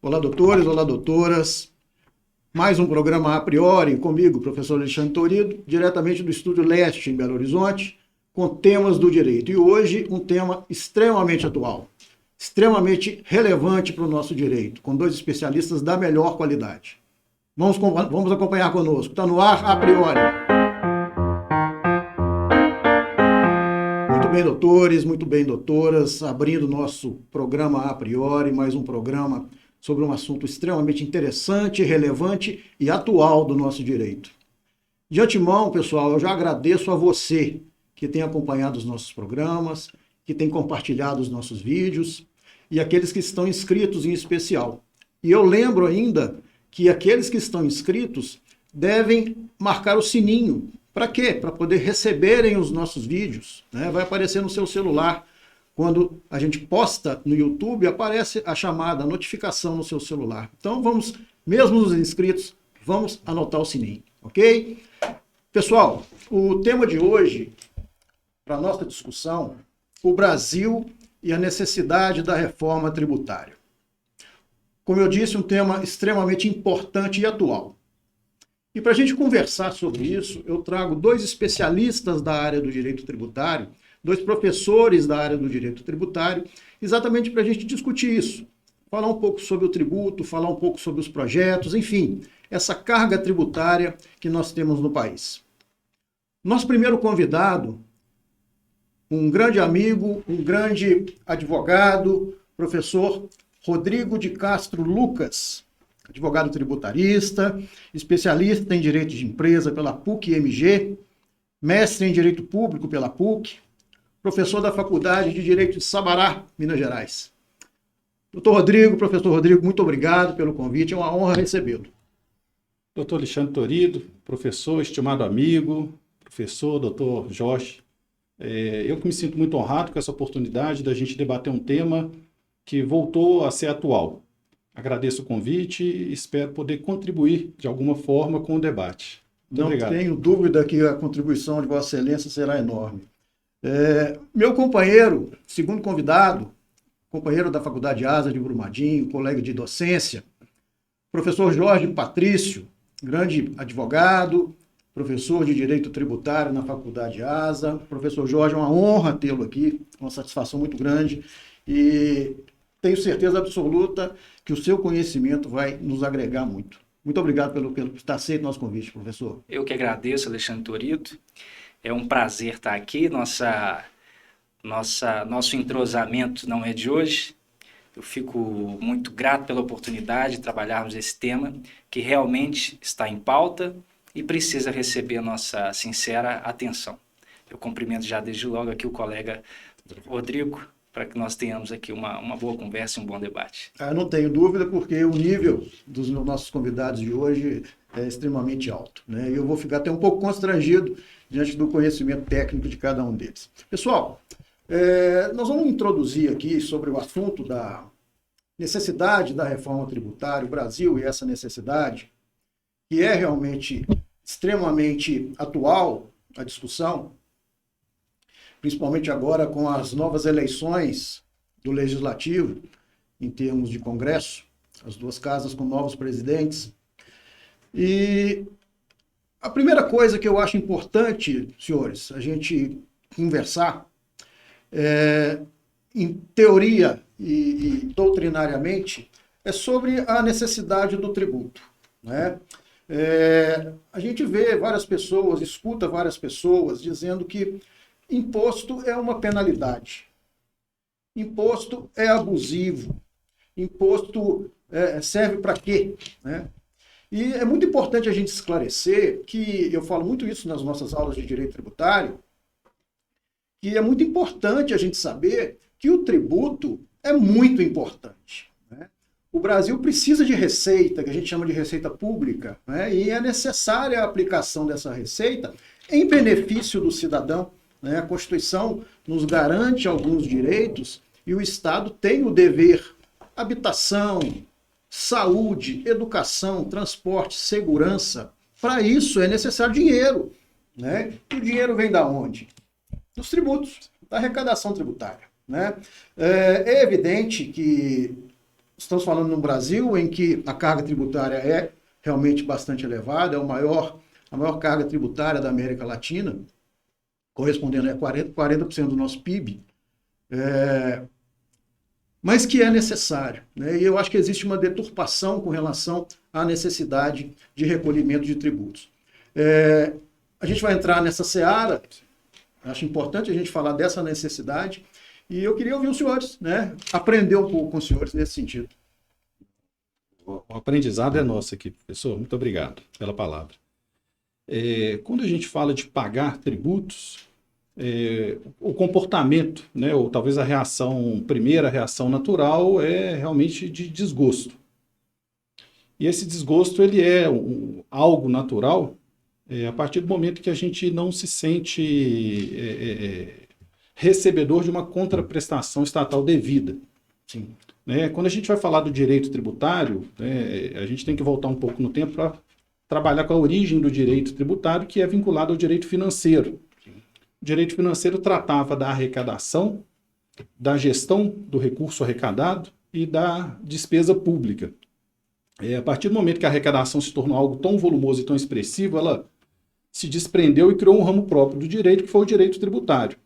Olá, doutores, olá, doutoras. Mais um programa A Priori, comigo, professor Alexandre Torido, diretamente do Estúdio Leste, em Belo Horizonte, com temas do direito. E hoje, um tema extremamente atual, extremamente relevante para o nosso direito, com dois especialistas da melhor qualidade. Vamos acompanhar conosco. Está no ar, A Priori. Muito bem, doutores, muito bem, doutoras. Abrindo nosso programa A Priori, mais um programa sobre um assunto extremamente interessante, relevante e atual do nosso direito. De antemão, pessoal, eu já agradeço a você que tem acompanhado os nossos programas, que tem compartilhado os nossos vídeos e aqueles que estão inscritos em especial. E eu lembro ainda que aqueles que estão inscritos devem marcar o sininho. Para quê? Para poder receberem os nossos vídeos, né? Vai aparecer no seu celular. Quando a gente posta no YouTube, aparece a chamada, a notificação no seu celular. Então vamos, mesmo os inscritos, vamos anotar o sininho, ok? Pessoal, o tema de hoje, para a nossa discussão, o Brasil e a necessidade da reforma tributária. Como eu disse, um tema extremamente importante e atual. E para a gente conversar sobre isso, eu trago dois especialistas da área do direito tributário, dois professores da área do direito tributário, exatamente para a gente discutir isso. Falar um pouco sobre o tributo, falar um pouco sobre os projetos, enfim, essa carga tributária que nós temos no país. Nosso primeiro convidado, um grande amigo, um grande advogado, professor Rodrigo de Castro Lucas, advogado tributarista, especialista em direito de empresa pela PUC-MG, mestre em direito público pela PUC, professor da Faculdade de Direito de Sabará, Minas Gerais. Professor Rodrigo, muito obrigado pelo convite, é uma honra recebê-lo. Doutor Alexandre Torido, professor, estimado amigo, professor, doutor Jorge, eu que me sinto muito honrado com essa oportunidade da gente debater um tema que voltou a ser atual. Agradeço o convite e espero poder contribuir de alguma forma com o debate. Muito obrigado. Não tenho dúvida que a contribuição de Vossa Excelência será enorme. Meu companheiro, segundo convidado, companheiro da Faculdade ASA de Brumadinho, colega de docência, professor Jorge Patrício, grande advogado, professor de Direito Tributário na Faculdade ASA. Professor Jorge, é uma honra tê-lo aqui, uma satisfação muito grande e tenho certeza absoluta que o seu conhecimento vai nos agregar muito. Muito obrigado pelo estar aceito nosso convite, professor. Eu que agradeço, Alexandre Torido. É um prazer estar aqui. Nosso entrosamento não é de hoje. Eu fico muito grato pela oportunidade de trabalharmos esse tema que realmente está em pauta e precisa receber a nossa sincera atenção. Eu cumprimento já desde logo aqui o colega Rodrigo, para que nós tenhamos aqui uma boa conversa e um bom debate. Não tenho dúvida, porque o nível dos nossos convidados de hoje é extremamente alto, né? E eu vou ficar até um pouco constrangido diante do conhecimento técnico de cada um deles. Pessoal, nós vamos introduzir aqui sobre o assunto da necessidade da reforma tributária, o Brasil e essa necessidade, que é realmente extremamente atual a discussão, principalmente agora com as novas eleições do Legislativo, em termos de Congresso, as duas casas com novos presidentes. E a primeira coisa que eu acho importante, senhores, a gente conversar, em teoria e doutrinariamente, é sobre a necessidade do tributo, né? A gente vê várias pessoas, escuta várias pessoas dizendo que imposto é uma penalidade, imposto é abusivo, imposto serve para quê, né? E é muito importante a gente esclarecer que, eu falo muito isso nas nossas aulas de direito tributário, que é muito importante a gente saber que o tributo é muito importante, né? O Brasil precisa de receita, que a gente chama de receita pública, né? E é necessária a aplicação dessa receita em benefício do cidadão, né? A Constituição nos garante alguns direitos e o Estado tem o dever, habitação, saúde, educação, transporte, segurança. Para isso é necessário dinheiro, né? E o dinheiro vem da onde? Dos tributos, da arrecadação tributária, né? É evidente que estamos falando num Brasil em que a carga tributária é realmente bastante elevada, é a maior carga tributária da América Latina, correspondendo a 40% do nosso PIB, mas que é necessário, né? E eu acho que existe uma deturpação com relação à necessidade de recolhimento de tributos. A gente vai entrar nessa seara, acho importante a gente falar dessa necessidade, e eu queria ouvir os senhores, né? Aprender um pouco com os senhores nesse sentido. O aprendizado é nosso aqui, professor. Muito obrigado pela palavra. Quando a gente fala de pagar tributos, o comportamento, né, ou talvez a primeira reação natural é realmente de desgosto. E esse desgosto ele é algo natural a partir do momento que a gente não se sente recebedor de uma contraprestação estatal devida. Sim. Quando a gente vai falar do direito tributário, a gente tem que voltar um pouco no tempo para trabalhar com a origem do direito tributário, que é vinculado ao direito financeiro. O direito financeiro tratava da arrecadação, da gestão do recurso arrecadado e da despesa pública. A partir do momento que a arrecadação se tornou algo tão volumoso e tão expressivo, ela se desprendeu e criou um ramo próprio do direito, que foi o direito tributário.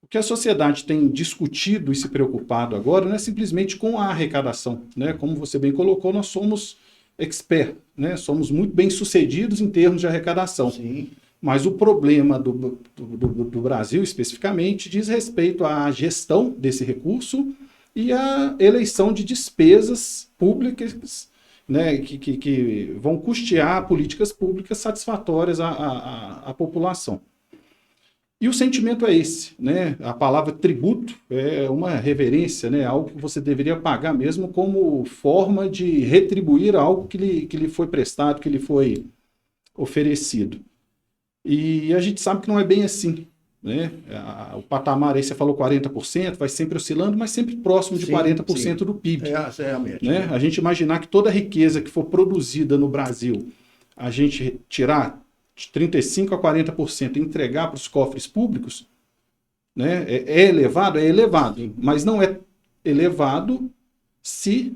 O que a sociedade tem discutido e se preocupado agora não é simplesmente com a arrecadação, né? Como você bem colocou, nós somos expert, né? Somos muito bem sucedidos em termos de arrecadação. Sim. Mas o problema do Brasil, especificamente, diz respeito à gestão desse recurso e à eleição de despesas públicas, né, que vão custear políticas públicas satisfatórias à população. E o sentimento é esse, né? A palavra tributo é uma reverência, né? Algo que você deveria pagar mesmo como forma de retribuir algo que lhe foi prestado, que lhe foi oferecido. E a gente sabe que não é bem assim, né? O patamar aí, você falou 40%, vai sempre oscilando, mas sempre próximo de 40% do PIB. Essa é a média. Né? A gente imaginar que toda a riqueza que for produzida no Brasil, a gente tirar de 35% a 40% e entregar para os cofres públicos, né? É elevado? É elevado, mas não é elevado se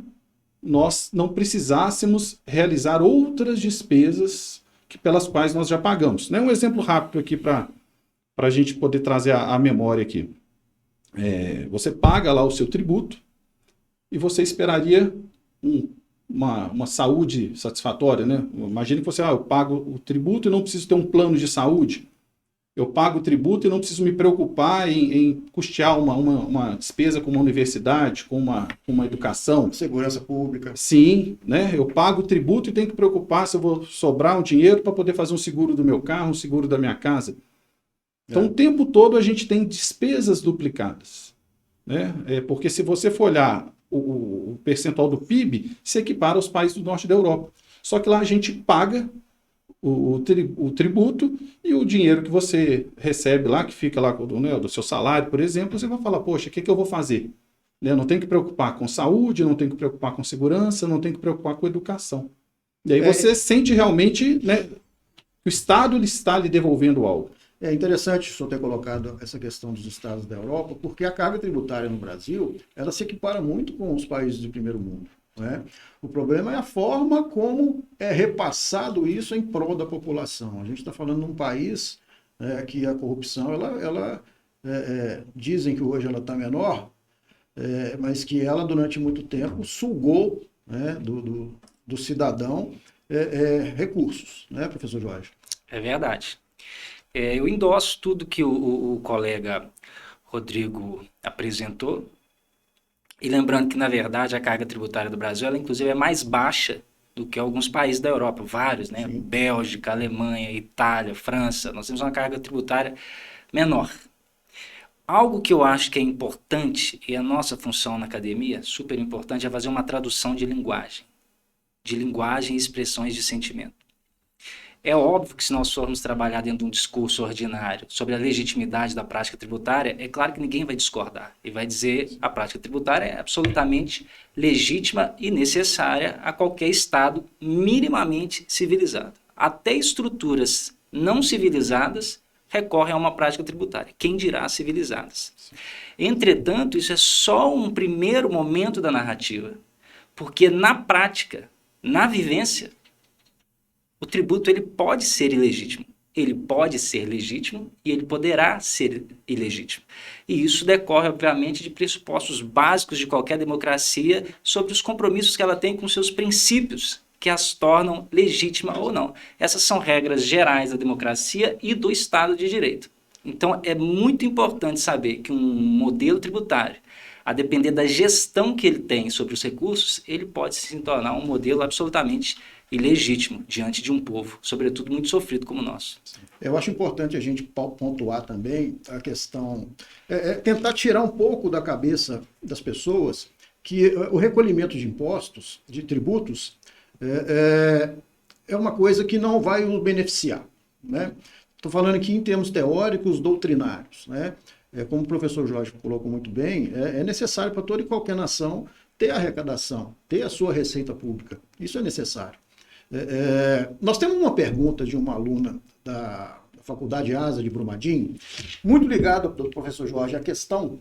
nós não precisássemos realizar outras despesas pelas quais nós já pagamos. Um exemplo rápido aqui para a gente poder trazer a memória aqui. Você paga lá o seu tributo e você esperaria uma saúde satisfatória, né? Imagine que você, eu pago o tributo e não preciso ter um plano de saúde. Eu pago o tributo e não preciso me preocupar em custear uma despesa com uma universidade, com uma educação. Segurança pública. Sim, né? Eu pago o tributo e tenho que preocupar se eu vou sobrar um dinheiro para poder fazer um seguro do meu carro, um seguro da minha casa. Então, o tempo todo a gente tem despesas duplicadas, né? Porque se você for olhar o percentual do PIB, se equipara aos países do norte da Europa. Só que lá a gente paga o tributo e o dinheiro que você recebe lá, que fica lá do seu salário, por exemplo, você vai falar, poxa, o que eu vou fazer? Não tenho que preocupar com saúde, não tenho que preocupar com segurança, não tenho que preocupar com educação. E aí você sente realmente, né, que o Estado ele está lhe devolvendo algo. É interessante o senhor ter colocado essa questão dos estados da Europa, porque a carga tributária no Brasil, ela se equipara muito com os países do primeiro mundo. Né? O problema é a forma como é repassado isso em prol da população. A gente está falando de um país que a corrupção, dizem que hoje ela está menor, mas que ela durante muito tempo sugou, né, do cidadão recursos, né, professor Jorge? É verdade. Eu endosso tudo que o colega Rodrigo apresentou. E lembrando que, na verdade, a carga tributária do Brasil, ela inclusive é mais baixa do que alguns países da Europa, vários, né? Sim. Bélgica, Alemanha, Itália, França. Nós temos uma carga tributária menor. Algo que eu acho que é importante, e a nossa função na academia, super importante, é fazer uma tradução de linguagem e expressões de sentimento. É óbvio que se nós formos trabalhar dentro de um discurso ordinário sobre a legitimidade da prática tributária, é claro que ninguém vai discordar e vai dizer que a prática tributária é absolutamente legítima e necessária a qualquer Estado minimamente civilizado. Até estruturas não civilizadas recorrem a uma prática tributária, quem dirá civilizadas. Entretanto, isso é só um primeiro momento da narrativa, Porque na prática, na vivência, o tributo ele pode ser ilegítimo. Ele pode ser legítimo e ele poderá ser ilegítimo. E isso decorre, obviamente, de pressupostos básicos de qualquer democracia sobre os compromissos que ela tem com seus princípios, que as tornam legítima ou não. Essas são regras gerais da democracia e do Estado de Direito. Então, é muito importante saber que um modelo tributário, a depender da gestão que ele tem sobre os recursos, ele pode se tornar um modelo absolutamente ilegítimo diante de um povo, sobretudo muito sofrido como o nosso. Eu acho importante a gente pontuar também a questão, tentar tirar um pouco da cabeça das pessoas que o recolhimento de impostos, de tributos, é uma coisa que não vai os beneficiar, né? Estou falando aqui em termos teóricos, doutrinários, né? Como o professor Jorge colocou muito bem, é necessário para toda e qualquer nação ter arrecadação, ter a sua receita pública. Isso é necessário. Nós temos uma pergunta de uma aluna da Faculdade ASA de Brumadinho, muito ligada, do professor Jorge, à questão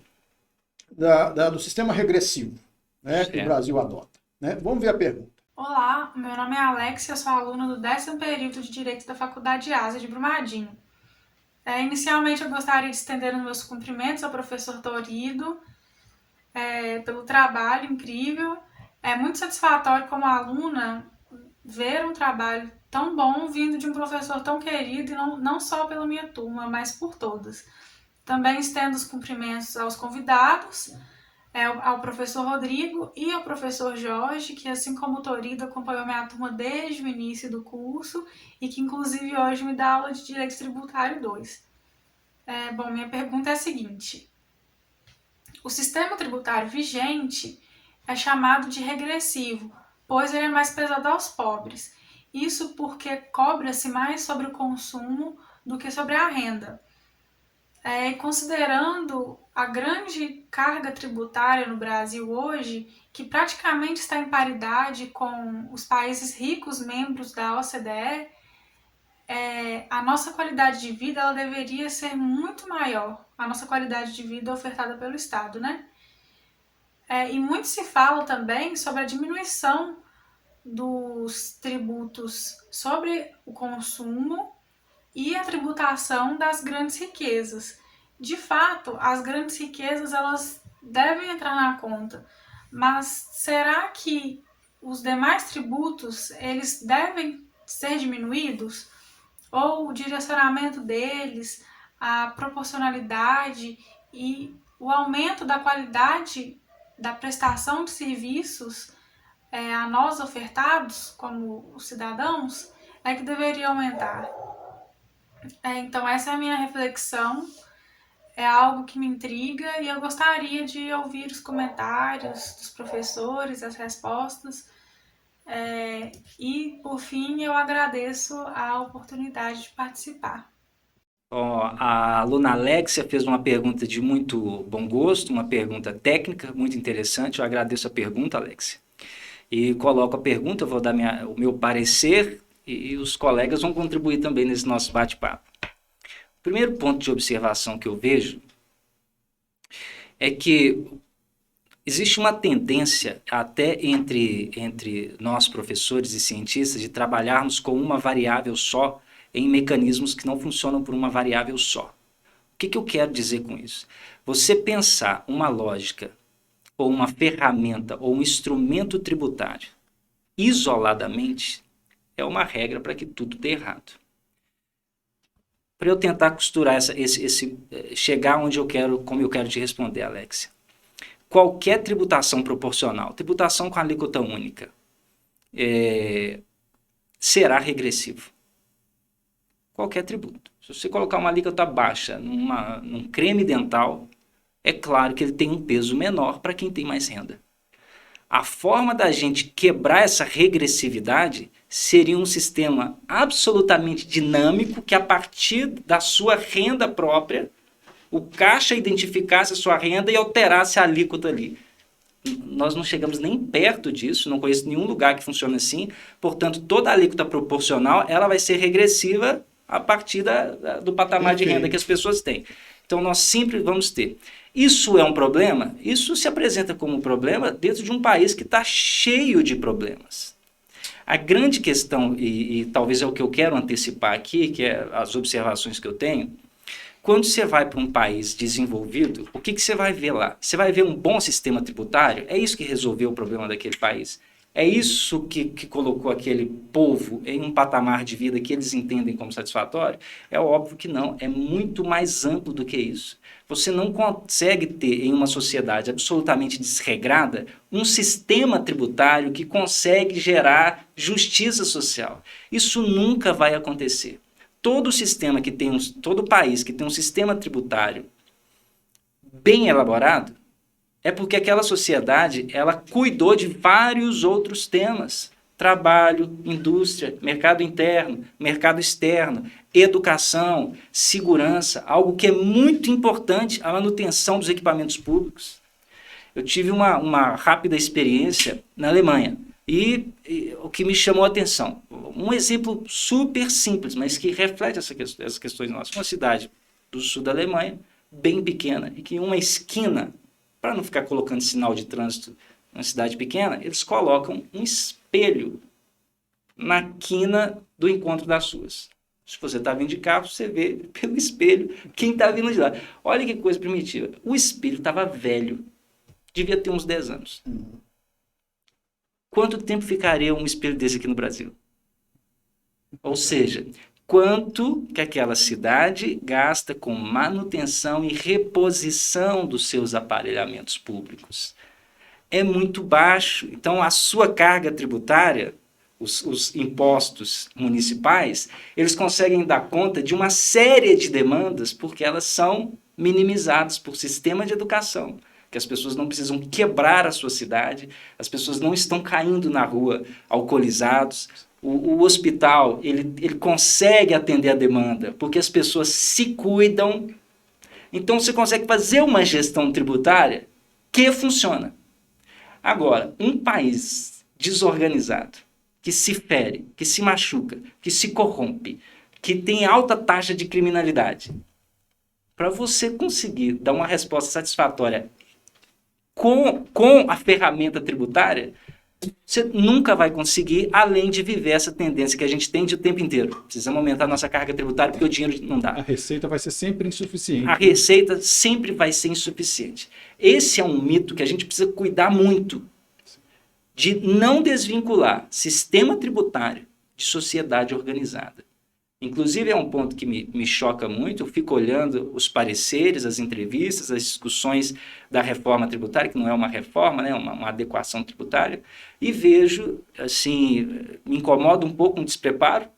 do sistema regressivo, né, que o Brasil adota, né? Vamos ver a pergunta. Olá, meu nome é Alexia, sou aluna do 10º período de Direito da Faculdade ASA de Brumadinho. Inicialmente, eu gostaria de estender os meus cumprimentos ao professor Torido pelo trabalho incrível. É muito satisfatório como aluna ver um trabalho tão bom vindo de um professor tão querido, e não só pela minha turma, mas por todas. Também estendo os cumprimentos aos convidados, ao professor Rodrigo e ao professor Jorge, que assim como o Torido acompanhou minha turma desde o início do curso e que inclusive hoje me dá aula de Direito Tributário 2. Bom, minha pergunta é a seguinte: o sistema tributário vigente é chamado de regressivo, pois ele é mais pesado aos pobres. Isso porque cobra-se mais sobre o consumo do que sobre a renda. Considerando a grande carga tributária no Brasil hoje, que praticamente está em paridade com os países ricos membros da OCDE, a nossa qualidade de vida ela deveria ser muito maior, a nossa qualidade de vida ofertada pelo Estado, né? E muito se fala também sobre a diminuição dos tributos sobre o consumo e a tributação das grandes riquezas. De fato, as grandes riquezas elas devem entrar na conta, mas será que os demais tributos eles devem ser diminuídos? Ou o direcionamento deles, a proporcionalidade e o aumento da qualidade da prestação de serviços a nós ofertados como os cidadãos que deveria aumentar. Então essa é a minha reflexão, é algo que me intriga e eu gostaria de ouvir os comentários dos professores, as respostas. E por fim eu agradeço a oportunidade de participar. A aluna Alexia fez uma pergunta de muito bom gosto, uma pergunta técnica muito interessante. Eu agradeço a pergunta, Alexia. E coloco a pergunta, eu vou dar o meu parecer e os colegas vão contribuir também nesse nosso bate-papo. O primeiro ponto de observação que eu vejo é que existe uma tendência até entre nós professores e cientistas de trabalharmos com uma variável só em mecanismos que não funcionam por uma variável só. O que eu quero dizer com isso? Você pensar uma lógica ou uma ferramenta ou um instrumento tributário isoladamente é uma regra para que tudo dê errado. Para eu tentar costurar chegar onde eu quero, como eu quero te responder, Alexia. Qualquer tributação proporcional, tributação com alíquota única, será regressivo. Qualquer tributo. Se você colocar uma alíquota baixa num creme dental, é claro que ele tem um peso menor para quem tem mais renda. A forma da gente quebrar essa regressividade seria um sistema absolutamente dinâmico que, a partir da sua renda própria, o caixa identificasse a sua renda e alterasse a alíquota ali. Nós não chegamos nem perto disso, não conheço nenhum lugar que funcione assim. Portanto, toda a alíquota proporcional ela vai ser regressiva a partir do patamar de renda que as pessoas têm. Então, nós sempre vamos ter. Isso é um problema? Isso se apresenta como um problema dentro de um país que está cheio de problemas. A grande questão, e talvez é o que eu quero antecipar aqui, que é as observações que eu tenho, quando você vai para um país desenvolvido, o que você vai ver lá? Você vai ver um bom sistema tributário? É isso que resolveu o problema daquele país? É isso que colocou aquele povo em um patamar de vida que eles entendem como satisfatório? É óbvio que não, é muito mais amplo do que isso. Você não consegue ter em uma sociedade absolutamente desregrada um sistema tributário que consegue gerar justiça social. Isso nunca vai acontecer. Todo sistema que tem todo país que tem um sistema tributário bem elaborado é porque aquela sociedade ela cuidou de vários outros temas: trabalho, indústria, mercado interno, mercado externo, educação, segurança, algo que é muito importante, a manutenção dos equipamentos públicos. Eu tive uma rápida experiência na Alemanha e o que me chamou a atenção, um exemplo super simples, mas que reflete essas questões nossas. Uma cidade do sul da Alemanha, bem pequena, e que em uma esquina, para não ficar colocando sinal de trânsito numa cidade pequena, eles colocam um espelho na quina do encontro das ruas. Se você está vindo de carro, você vê pelo espelho quem está vindo de lá. Olha que coisa primitiva. O espelho estava velho. Devia ter uns 10 anos. Quanto tempo ficaria um espelho desse aqui no Brasil? Ou seja, quanto que aquela cidade gasta com manutenção e reposição dos seus aparelhamentos públicos? É muito baixo. Então, a sua carga tributária, os impostos municipais, eles conseguem dar conta de uma série de demandas porque elas são minimizadas por sistema de educação, que as pessoas não precisam quebrar a sua cidade, as pessoas não estão caindo na rua alcoolizados. O hospital, ele consegue atender a demanda, porque as pessoas se cuidam. Então, você consegue fazer uma gestão tributária que funciona. Agora, um país desorganizado, que se fere, que se machuca, que se corrompe, que tem alta taxa de criminalidade, para você conseguir dar uma resposta satisfatória com a ferramenta tributária, você nunca vai conseguir, além de viver essa tendência que a gente tem de o tempo inteiro. Precisamos aumentar a nossa carga tributária porque o dinheiro não dá. A receita vai ser sempre insuficiente. A receita sempre vai ser insuficiente. Esse é um mito que a gente precisa cuidar muito, de não desvincular sistema tributário de sociedade organizada. Inclusive, é um ponto que me choca muito. Eu fico olhando os pareceres, as entrevistas, as discussões da reforma tributária, que não é uma reforma, né, uma adequação tributária, e vejo, assim, me incomoda um pouco um despreparo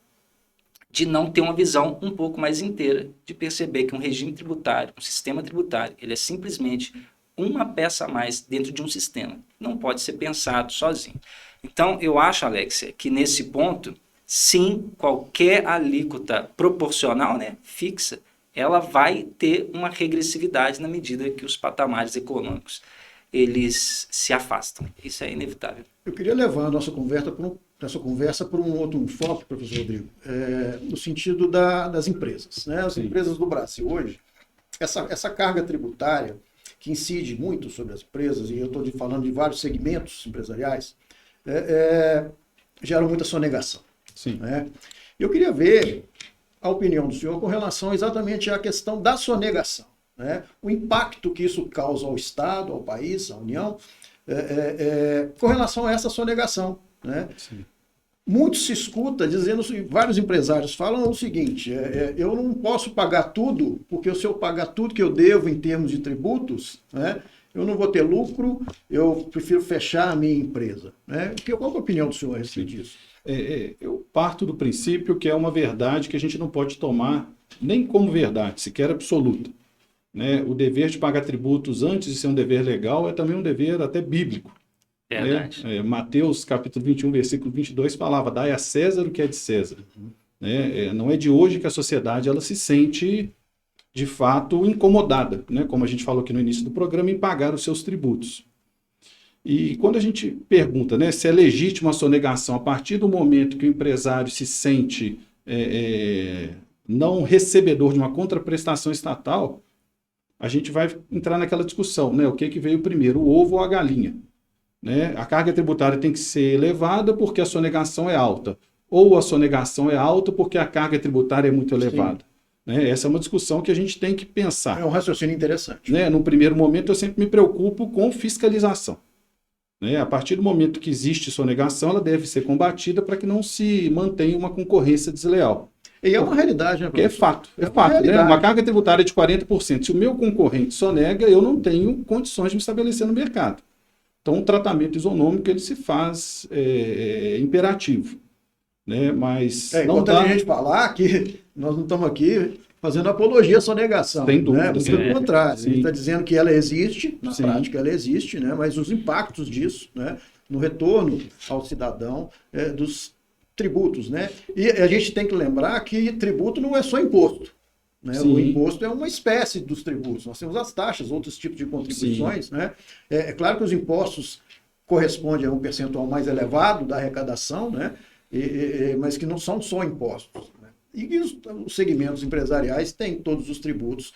de não ter uma visão um pouco mais inteira, de perceber que um regime tributário, um sistema tributário, ele é simplesmente uma peça a mais dentro de um sistema. Não pode ser pensado sozinho. Então, eu acho, Alexia, que nesse ponto, sim, qualquer alíquota proporcional, né, fixa, ela vai ter uma regressividade na medida que os patamares econômicos eles se afastam. Isso é inevitável. Eu queria levar a nossa conversa para um outro foco, professor Rodrigo, no sentido das empresas. Né? As empresas do Brasil hoje, essa carga tributária que incide muito sobre as empresas, e eu estou falando de vários segmentos empresariais, geram muita sonegação. Sim. Né? Eu queria ver a opinião do senhor com relação exatamente à questão da sonegação, né? O impacto que isso causa ao Estado, ao país, à União, com relação a essa sonegação. Né? Sim. Muito se escuta dizendo, vários empresários falam o seguinte, eu não posso pagar tudo, porque se eu pagar tudo que eu devo em termos de tributos, né, eu não vou ter lucro, eu prefiro fechar a minha empresa. Né? Qual é a opinião do senhor a respeito disso? Eu parto do princípio que é uma verdade que a gente não pode tomar nem como verdade, sequer absoluta. Né? O dever de pagar tributos antes de ser um dever legal é também um dever até bíblico. Verdade. Né? Mateus capítulo 21, versículo 22 falava, dai a César o que é de César. Né? Não é de hoje que a sociedade ela se sente, de fato, incomodada, né? Como a gente falou aqui no início do programa, em pagar os seus tributos. E quando a gente pergunta, né, se é legítima a sonegação a partir do momento que o empresário se sente não recebedor de uma contraprestação estatal, a gente vai entrar naquela discussão, né? O que veio primeiro, o ovo ou a galinha? Né? A carga tributária tem que ser elevada porque a sonegação é alta, ou a sonegação é alta porque a carga tributária é muito elevada. Né? Essa é uma discussão que a gente tem que pensar. É um raciocínio interessante. Né? No primeiro momento, eu sempre me preocupo com fiscalização. Né? A partir do momento que existe sonegação, ela deve ser combatida para que não se mantenha uma concorrência desleal. E é uma realidade, né, Porque é fato, uma fato. Né? realidade. Uma carga tributária de 40%. Se o meu concorrente sonega, eu não tenho condições de me estabelecer no mercado. Então, o tratamento isonômico ele se faz imperativo. Né? Mas não enquanto dá... a gente falar que nós não estamos aqui fazendo apologia à sonegação. Sem dúvida. Né? Pelo contrário, a gente está dizendo que ela existe, na Sim. prática ela existe, né? Mas os impactos disso, né? No retorno ao cidadão dos tributos. Né? E a gente tem que lembrar que tributo não é só imposto. Né? O imposto é uma espécie dos tributos. Nós temos as taxas, outros tipos de contribuições. Né? É claro que os impostos correspondem a um percentual mais elevado da arrecadação, né? Mas que não são só impostos. Né? E os segmentos empresariais têm todos os tributos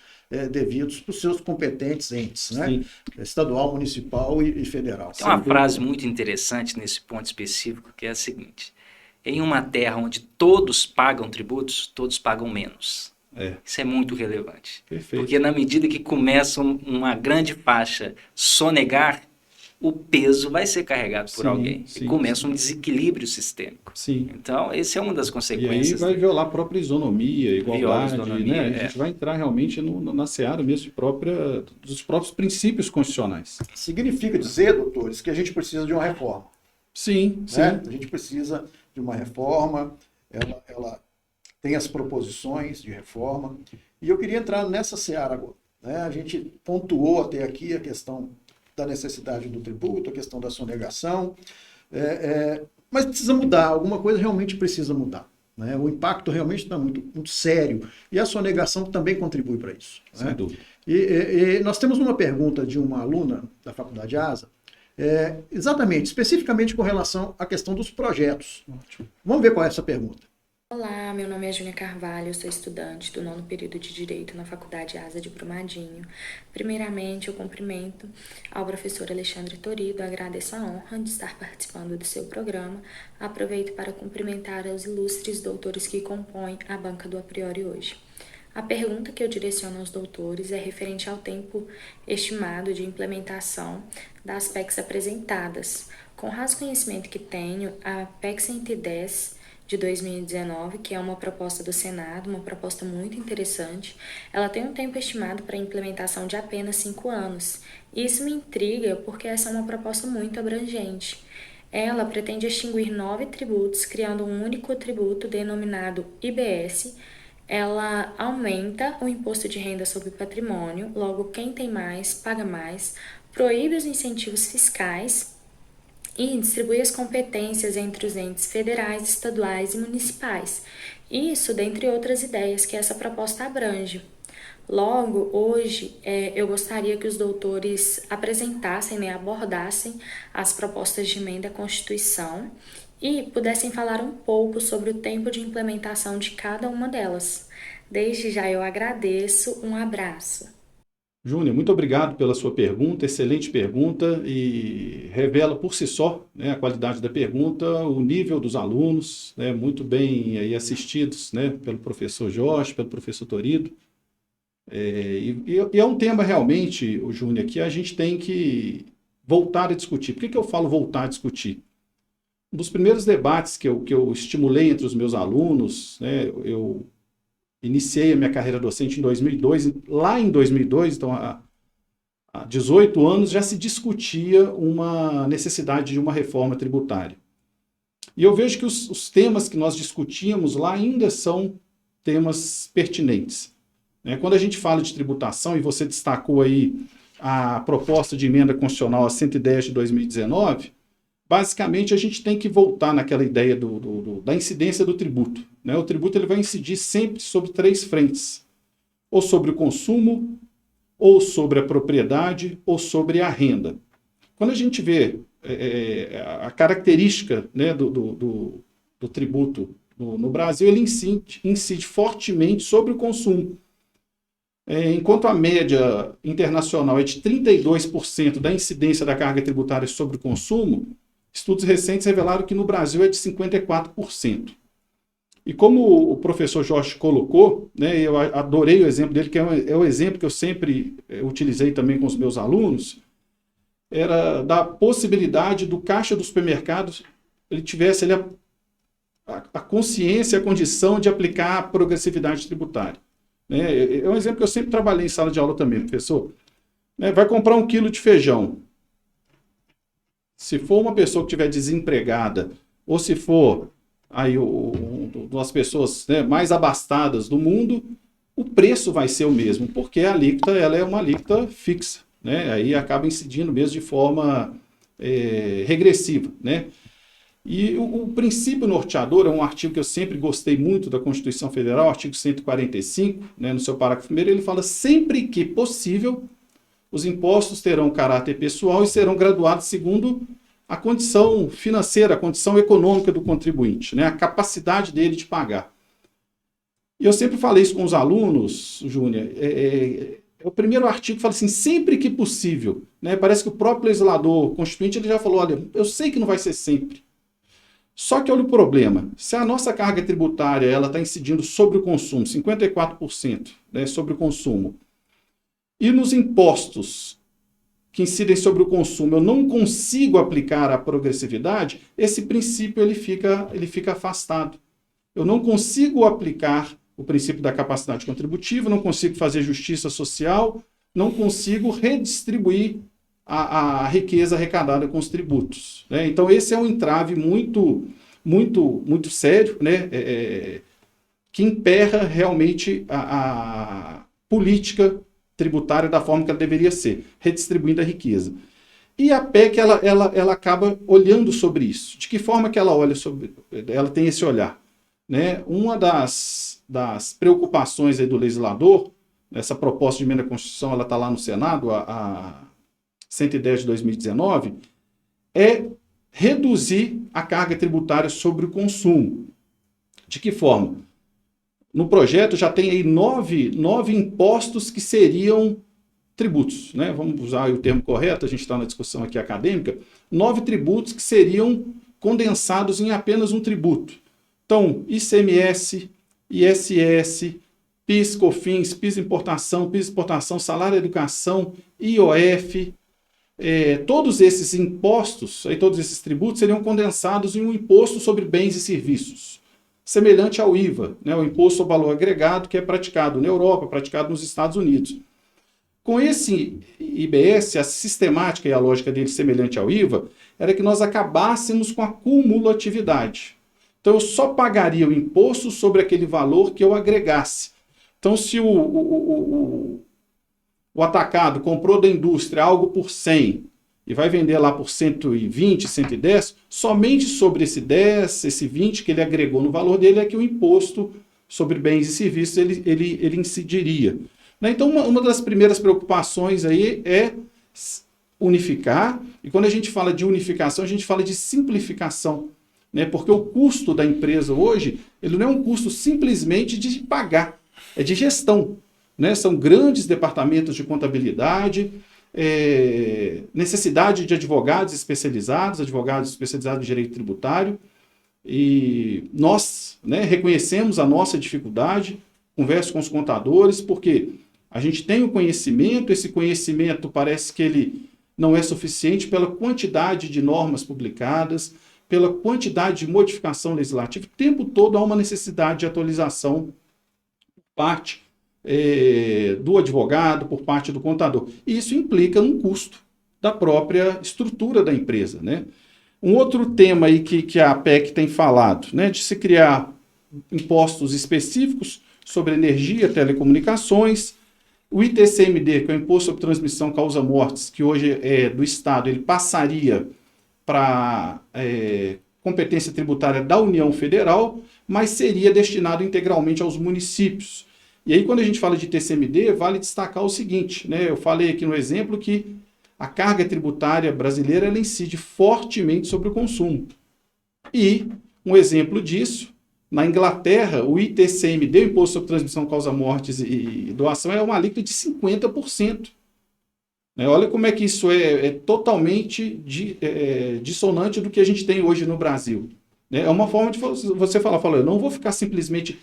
devidos para os seus competentes entes, né? Estadual, municipal e federal. Tem uma frase muito interessante nesse ponto específico, que é a seguinte: em uma terra onde todos pagam tributos, todos pagam menos. Isso é muito relevante. Perfeito. Porque na medida que começa uma grande faixa sonegar, o peso vai ser carregado por alguém. E começa um desequilíbrio sistêmico. Sim. Então, essa é uma das consequências. E aí vai violar a própria isonomia, igualdade. Isonomia, né? A gente vai entrar realmente na seara mesmo dos próprios princípios constitucionais. Significa dizer, doutores, que a gente precisa de uma reforma. Sim, né? A gente precisa de uma reforma, ela tem as proposições de reforma, e eu queria entrar nessa seara agora. Né? A gente pontuou até aqui a questão da necessidade do tributo, a questão da sonegação, mas precisa mudar, alguma coisa realmente precisa mudar. Né? O impacto realmente está muito, muito sério, e a sonegação também contribui para isso. Sem né? dúvida. E nós temos uma pergunta de uma aluna da Faculdade ASA, especificamente com relação à questão dos projetos. Ótimo. Vamos ver qual é essa pergunta. Olá, meu nome é Júnia Carvalho, eu sou estudante do 9º período de Direito na Faculdade ASA de Brumadinho. Primeiramente, eu cumprimento ao professor Alexandre Torido, agradeço a honra de estar participando do seu programa. Aproveito para cumprimentar os ilustres doutores que compõem a banca do A Priori hoje. A pergunta que eu direciono aos doutores é referente ao tempo estimado de implementação das PECs apresentadas. Com o raso conhecimento que tenho, a PEC 110 de 2019, que é uma proposta do Senado, uma proposta muito interessante, ela tem um tempo estimado para implementação de apenas 5 anos. Isso me intriga porque essa é uma proposta muito abrangente. Ela pretende extinguir 9 tributos, criando um único tributo denominado IBS. Ela aumenta o imposto de renda sobre o patrimônio, logo quem tem mais, paga mais, proíbe os incentivos fiscais e distribui as competências entre os entes federais, estaduais e municipais. Isso, dentre outras ideias que essa proposta abrange. Logo, hoje, eu gostaria que os doutores apresentassem, abordassem as propostas de emenda à Constituição e pudessem falar um pouco sobre o tempo de implementação de cada uma delas. Desde já eu agradeço, um abraço. Júnior, muito obrigado pela sua pergunta, excelente pergunta, e revela por si só, né, a qualidade da pergunta, o nível dos alunos, né, muito bem aí assistidos, né, pelo professor Jorge, pelo professor Torido. E é um tema realmente, o Júnior, que a gente tem que voltar a discutir. Por que eu falo voltar a discutir? Um dos primeiros debates que eu estimulei entre os meus alunos, né, eu iniciei a minha carreira docente em 2002, lá em 2002, então há 18 anos, já se discutia uma necessidade de uma reforma tributária. E eu vejo que os temas que nós discutíamos lá ainda são temas pertinentes. Quando a gente fala de tributação, e você destacou aí a proposta de emenda constitucional a 110 de 2019, basicamente a gente tem que voltar naquela ideia da incidência do tributo. O tributo ele vai incidir sempre sobre 3 frentes: ou sobre o consumo, ou sobre a propriedade, ou sobre a renda. Quando a gente vê a característica, né, do tributo no Brasil, ele incide fortemente sobre o consumo. Enquanto a média internacional é de 32% da incidência da carga tributária sobre o consumo, estudos recentes revelaram que no Brasil é de 54%. E como o professor Jorge colocou, né, eu adorei o exemplo dele, que é o exemplo que eu sempre utilizei também com os meus alunos, era da possibilidade do caixa do supermercado ele tivesse ali a consciência, a condição de aplicar a progressividade tributária. É um exemplo que eu sempre trabalhei em sala de aula também, professor. Vai comprar 1 quilo de feijão. Se for uma pessoa que estiver desempregada, ou se for aí as pessoas, né, mais abastadas do mundo, o preço vai ser o mesmo, porque a alíquota ela é uma alíquota fixa, né? Aí acaba incidindo mesmo de forma regressiva, né? E o princípio norteador é um artigo que eu sempre gostei muito da Constituição Federal, artigo 145, né, no seu parágrafo 1º, ele fala: sempre que possível, os impostos terão caráter pessoal e serão graduados segundo a condição financeira, a condição econômica do contribuinte, né, a capacidade dele de pagar. E eu sempre falei isso com os alunos, Júnior, o primeiro artigo fala assim, sempre que possível, né, parece que o próprio legislador constituinte ele já falou, olha, eu sei que não vai ser sempre. Só que olha o problema, se a nossa carga tributária ela está incidindo sobre o consumo, 54%, né, sobre o consumo, e nos impostos que incidem sobre o consumo eu não consigo aplicar a progressividade, esse princípio ele fica afastado. Eu não consigo aplicar o princípio da capacidade contributiva, não consigo fazer justiça social, não consigo redistribuir a riqueza arrecadada com os tributos, né? Então esse é um entrave muito sério, né? Que emperra realmente a política tributária da forma que ela deveria ser, redistribuindo a riqueza. E a PEC ela acaba olhando sobre isso. De que forma que ela olha sobre, ela tem esse olhar, né? Uma das preocupações aí do legislador, essa proposta de emenda à Constituição, ela está lá no Senado, a 110 de 2019, é reduzir a carga tributária sobre o consumo. De que forma? No projeto já tem aí 9 impostos que seriam tributos, né? Vamos usar o termo correto, a gente está na discussão aqui acadêmica, 9 tributos que seriam condensados em apenas um tributo. Então, ICMS, ISS, PIS, COFINS, PIS importação, salário educação, IOF, todos esses impostos, todos esses tributos seriam condensados em um imposto sobre bens e serviços, semelhante ao IVA, né, o Imposto sobre Valor Agregado, que é praticado na Europa, praticado nos Estados Unidos. Com esse IBS, a sistemática e a lógica dele semelhante ao IVA, era que nós acabássemos com a cumulatividade. Então, eu só pagaria o imposto sobre aquele valor que eu agregasse. Então, se o atacado comprou da indústria algo por 100 e vai vender lá por 120, 110, somente sobre esse 10, esse 20 que ele agregou no valor dele é que o imposto sobre bens e serviços ele incidiria. Então, uma das primeiras preocupações aí é unificar, e quando a gente fala de unificação, a gente fala de simplificação, né? Porque o custo da empresa hoje, ele não é um custo simplesmente de pagar, é de gestão, né? São grandes departamentos de contabilidade, necessidade de advogados especializados em direito tributário, e nós, né, reconhecemos a nossa dificuldade, converso com os contadores, porque a gente tem o conhecimento, esse conhecimento parece que ele não é suficiente pela quantidade de normas publicadas, pela quantidade de modificação legislativa, o tempo todo há uma necessidade de atualização por parte do advogado, por parte do contador. E isso implica um custo da própria estrutura da empresa, né? Um outro tema aí que a PEC tem falado, né, de se criar impostos específicos sobre energia, telecomunicações, o ITCMD, que é o Imposto sobre Transmissão Causa-Mortes, que hoje é do Estado, ele passaria para competência tributária da União Federal, mas seria destinado integralmente aos municípios. E aí, quando a gente fala de ITCMD, vale destacar o seguinte, né? Eu falei aqui no exemplo que a carga tributária brasileira ela incide fortemente sobre o consumo. E um exemplo disso Na Inglaterra, o ITCMD, o Imposto sobre Transmissão, Causa Mortes e Doação, é uma alíquota de 50%. Né? Olha como é que isso é totalmente dissonante do que a gente tem hoje no Brasil. Né? É uma forma de você falar, eu não vou ficar simplesmente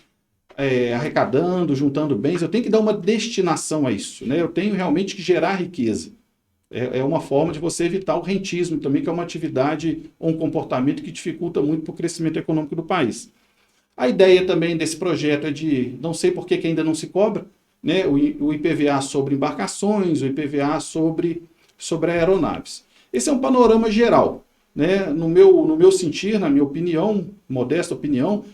arrecadando, juntando bens, eu tenho que dar uma destinação a isso. Né? Eu tenho realmente que gerar riqueza. É uma forma de você evitar o rentismo também, que é uma atividade ou um comportamento que dificulta muito para o crescimento econômico do país. A ideia também desse projeto é de, não sei por que ainda não se cobra, né, o IPVA sobre embarcações, o IPVA sobre aeronaves. Esse é um panorama geral. Né? No meu sentir, na minha opinião, modesta opinião,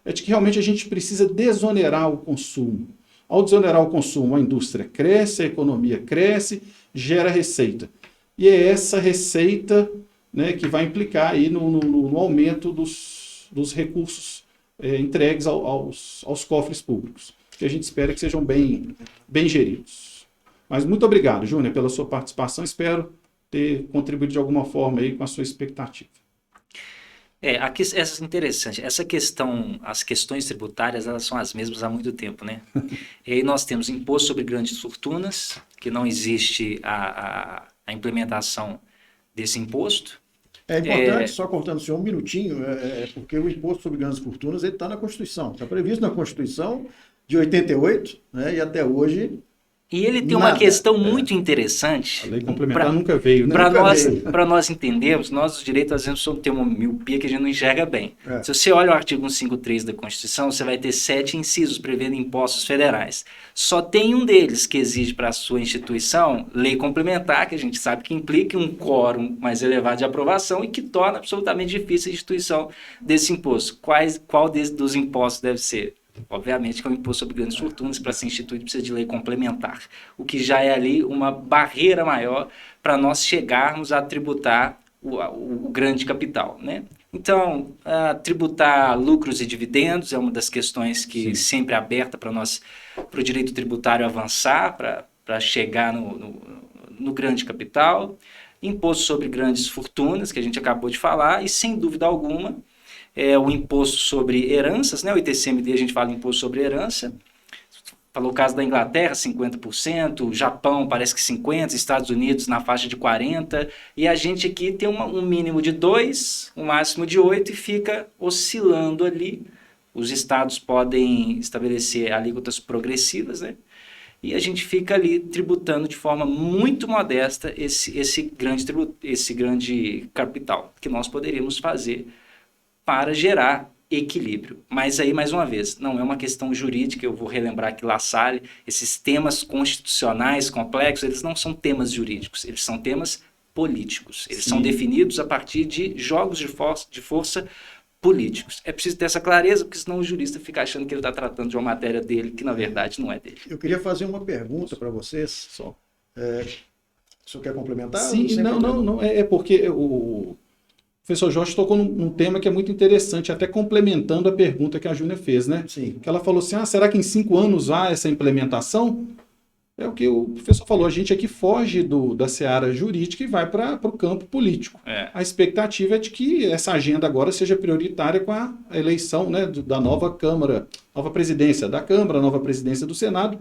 é de que realmente a gente precisa desonerar o consumo. Ao desonerar o consumo, a indústria cresce, a economia cresce, gera receita. E é essa receita, né, que vai implicar aí no aumento dos recursos entregues aos cofres públicos, que a gente espera que sejam bem geridos. Mas muito obrigado, Júnior, pela sua participação. Espero ter contribuído de alguma forma aí com a sua expectativa. Essa é interessante. Essa questão, as questões tributárias, elas são as mesmas há muito tempo, né? E aí nós temos imposto sobre grandes fortunas, que não existe a implementação desse imposto. É importante, só cortando o senhor um minutinho, porque o imposto sobre grandes fortunas está na Constituição, está previsto na Constituição de 88, né, e até hoje. E ele tem uma questão muito interessante. A lei complementar nunca veio, né? Para nós entendermos, nós, os direitos, às vezes, temos uma miopia que a gente não enxerga bem. Se você olha o artigo 153 da Constituição, você vai ter 7 incisos prevendo impostos federais. Só tem um deles que exige para a sua instituição lei complementar, que a gente sabe que implica um quórum mais elevado de aprovação e que torna absolutamente difícil a instituição desse imposto. Qual dos impostos deve ser? Obviamente que é um imposto sobre grandes fortunas, para ser instituído precisa de lei complementar, o que já é ali uma barreira maior para nós chegarmos a tributar o grande capital, né? Então, tributar lucros e dividendos é uma das questões que sempre é aberta para o direito tributário avançar, para chegar no grande capital. Imposto sobre grandes fortunas, que a gente acabou de falar, e sem dúvida alguma, o imposto sobre heranças, né? O ITCMD a gente fala imposto sobre herança. Falou o caso da Inglaterra, 50%, Japão parece que 50%, Estados Unidos na faixa de 40%, e a gente aqui tem um mínimo de 2%, um máximo de 8% e fica oscilando ali. Os estados podem estabelecer alíquotas progressivas, né? E a gente fica ali tributando de forma muito modesta esse grande capital que nós poderíamos fazer para gerar equilíbrio. Mas aí, mais uma vez, não é uma questão jurídica, eu vou relembrar que La Salle, esses temas constitucionais complexos, eles não são temas jurídicos, eles são temas políticos. Eles são definidos a partir de jogos de força políticos. É preciso ter essa clareza, porque senão o jurista fica achando que ele está tratando de uma matéria dele, que na verdade não é dele. Eu queria fazer uma pergunta para vocês. Só. O senhor quer complementar? Sim, não. É porque o professor Jorge tocou num tema que é muito interessante, até complementando a pergunta que a Júnia fez, né? Sim. Que ela falou assim, será que em 5 anos há essa implementação? É o que o professor falou, a gente aqui foge da seara jurídica e vai para o campo político. A expectativa é de que essa agenda agora seja prioritária com a eleição, né, da nova Câmara, nova presidência da Câmara, nova presidência do Senado.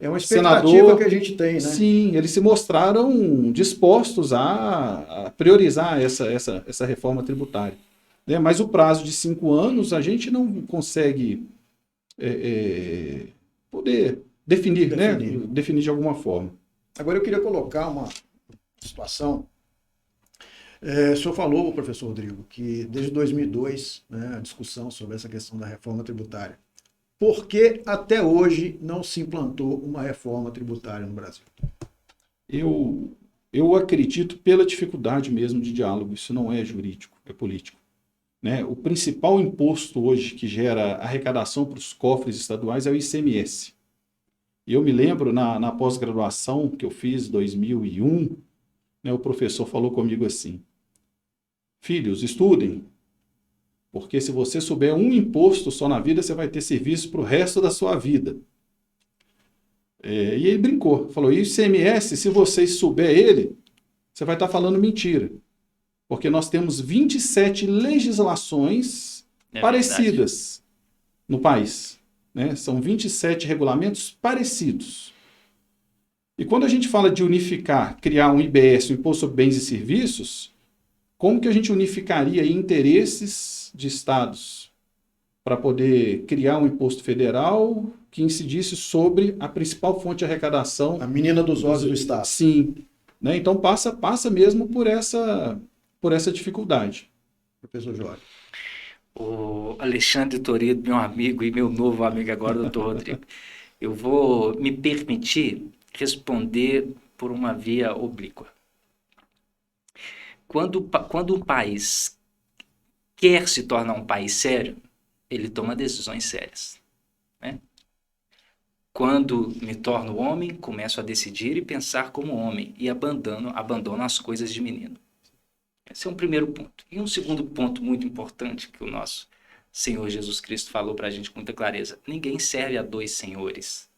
É uma expectativa que a gente tem, né? Sim, eles se mostraram dispostos a priorizar essa reforma tributária. Né? Mas o prazo de 5 anos a gente não consegue poder definir, né? Definir de alguma forma. Agora eu queria colocar uma situação. O senhor falou, professor Rodrigo, que desde 2002, né, a discussão sobre essa questão da reforma tributária. Por que até hoje não se implantou uma reforma tributária no Brasil? Eu acredito pela dificuldade mesmo de diálogo. Isso não é jurídico, é político. Né? O principal imposto hoje que gera arrecadação para os cofres estaduais é o ICMS. E eu me lembro, na pós-graduação que eu fiz em 2001, né, o professor falou comigo assim, filhos, estudem, porque se você souber um imposto só na vida, você vai ter serviço para o resto da sua vida. E ele brincou, falou, e o ICMS, se vocês souber ele, você vai estar falando mentira. Porque nós temos 27 legislações parecidas. no país, né? São 27 regulamentos parecidos. E quando a gente fala de unificar, criar um IBS, um Imposto sobre Bens e Serviços, como que a gente unificaria interesses de estados para poder criar um imposto federal que incidisse sobre a principal fonte de arrecadação? A menina dos olhos do Estado. Sim. Né? Então passa mesmo por essa dificuldade. Professor Jorge. O Alexandre Toledo, meu amigo e meu novo amigo agora, doutor Rodrigo. Eu vou me permitir responder por uma via oblíqua. Quando um país quer se tornar um país sério, ele toma decisões sérias, né? Quando me torno homem, começo a decidir e pensar como homem e abandono as coisas de menino. Esse é um primeiro ponto. E um segundo ponto muito importante que o nosso Senhor Jesus Cristo falou para a gente com muita clareza: ninguém serve a dois senhores.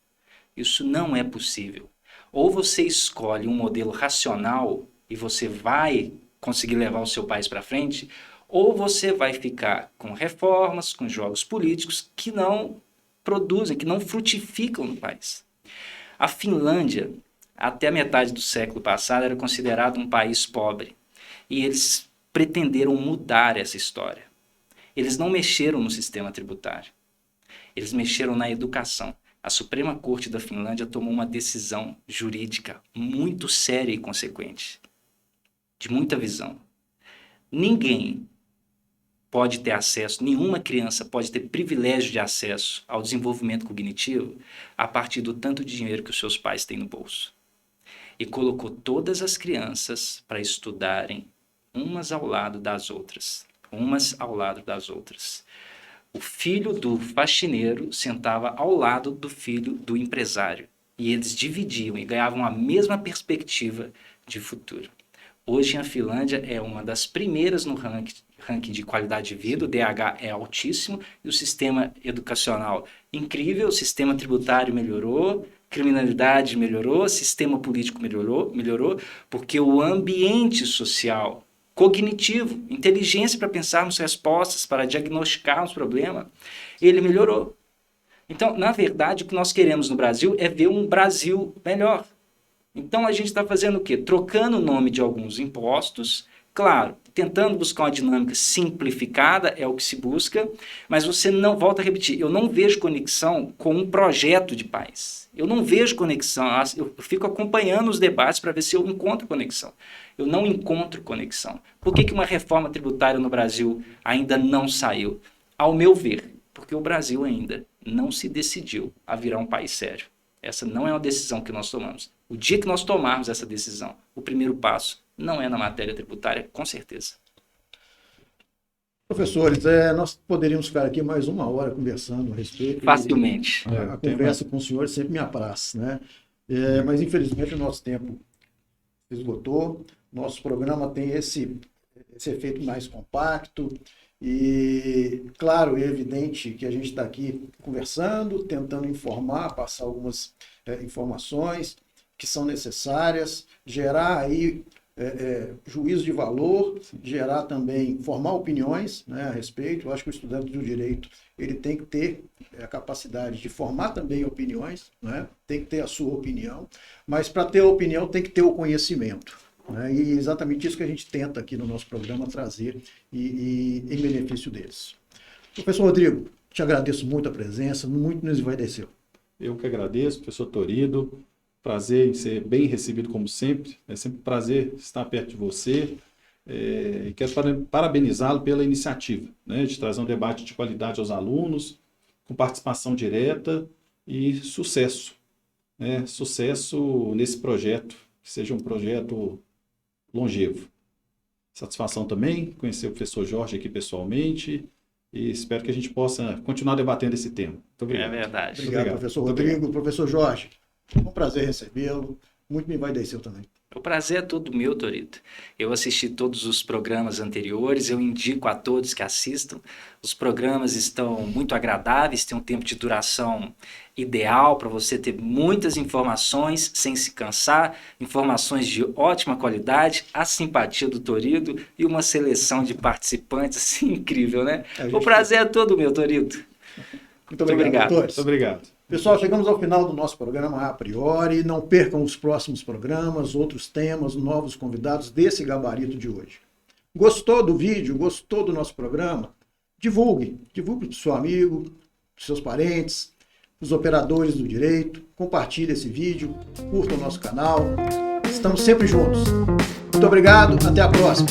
Isso não é possível. Ou você escolhe um modelo racional e você vai conseguir levar o seu país para frente, ou você vai ficar com reformas, com jogos políticos que não produzem, que não frutificam no país. A Finlândia, até a metade do século passado, era considerado um país pobre. E eles pretenderam mudar essa história. Eles não mexeram no sistema tributário. Eles mexeram na educação. A Suprema Corte da Finlândia tomou uma decisão jurídica muito séria e consequente, de muita visão. Ninguém pode ter acesso, nenhuma criança pode ter privilégio de acesso ao desenvolvimento cognitivo a partir do tanto de dinheiro que os seus pais têm no bolso. E colocou todas as crianças para estudarem umas ao lado das outras. O filho do faxineiro sentava ao lado do filho do empresário. E eles dividiam e ganhavam a mesma perspectiva de futuro. Hoje a Finlândia é uma das primeiras no ranking de qualidade de vida, o DH é altíssimo, e o sistema educacional incrível, o sistema tributário melhorou, criminalidade melhorou, sistema político melhorou, porque o ambiente social, cognitivo, inteligência para pensarmos respostas, para diagnosticarmos problema, ele melhorou. Então, na verdade, o que nós queremos no Brasil é ver um Brasil melhor. Então, a gente está fazendo o quê? Trocando o nome de alguns impostos, claro, tentando buscar uma dinâmica simplificada, é o que se busca, mas você não, volta a repetir, eu não vejo conexão com um projeto de país. Eu não vejo conexão, eu fico acompanhando os debates para ver se eu encontro conexão. Eu não encontro conexão. Por que uma reforma tributária no Brasil ainda não saiu? Ao meu ver, porque o Brasil ainda não se decidiu a virar um país sério. Essa não é uma decisão que nós tomamos. O dia que nós tomarmos essa decisão, o primeiro passo não é na matéria tributária, com certeza. Professores, nós poderíamos ficar aqui mais uma hora conversando a respeito. Facilmente. A conversa com o senhor sempre me apraz, né? Mas, infelizmente, o nosso tempo esgotou. Nosso programa tem esse efeito mais compacto e, claro, é evidente que a gente está aqui conversando, tentando informar, passar algumas informações que são necessárias, gerar aí juízo de valor, gerar também, formar opiniões, né, a respeito. Eu acho que o estudante do direito ele tem que ter a capacidade de formar também opiniões, né, tem que ter a sua opinião, mas para ter a opinião tem que ter o conhecimento. Né, e exatamente isso que a gente tenta aqui no nosso programa trazer e em benefício deles. Professor Rodrigo, te agradeço muito a presença, muito nos envaideceu. Eu que agradeço, professor Toledo. Prazer em ser bem recebido como sempre. É sempre um prazer estar perto de você. E quero parabenizá-lo pela iniciativa, né, de trazer um debate de qualidade aos alunos, com participação direta e sucesso. Né, sucesso nesse projeto, que seja um projeto longevo. Satisfação também conhecer o professor Jorge aqui pessoalmente e espero que a gente possa continuar debatendo esse tema. Muito obrigado. É verdade. Obrigado, professor Rodrigo. Professor Jorge, um prazer recebê-lo. Muito me envaideceu também. O prazer é todo meu, Torito. Eu assisti todos os programas anteriores, eu indico a todos que assistam. Os programas estão muito agradáveis, tem um tempo de duração ideal para você ter muitas informações sem se cansar, informações de ótima qualidade, a simpatia do Torito e uma seleção de participantes assim, incrível, né? O prazer é todo meu, Torito. Muito obrigado, doutores. Muito obrigado. Pessoal, chegamos ao final do nosso programa A Priori. Não percam os próximos programas, outros temas, novos convidados desse gabarito de hoje. Gostou do vídeo? Gostou do nosso programa? Divulgue. Divulgue para o seu amigo, para os seus parentes, para os operadores do direito. Compartilhe esse vídeo, curta o nosso canal. Estamos sempre juntos. Muito obrigado, até a próxima.